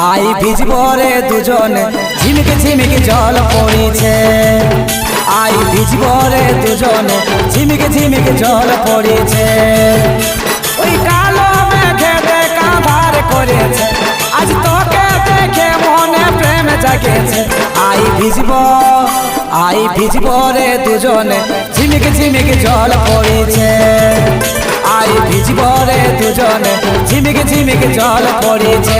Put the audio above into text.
I ভিজব রে দুজনে ঝিমিকে ঝিমিকে জল পড়িছে আই ভিজব রে দুজনে ঝিমিকে ঝিমিকে জল পড়িছে ওই কালো মেঘে কাঁধার করেছে আজ তোকে দেখে মনে প্রেম জাগেছে আই ভিজব রে দুজনে ঝিমিকে ঝিমিকে জল পড়িছে আই ভিজব রে দুজনে ঝিমিকে ঝিমিকে জল পড়িছে।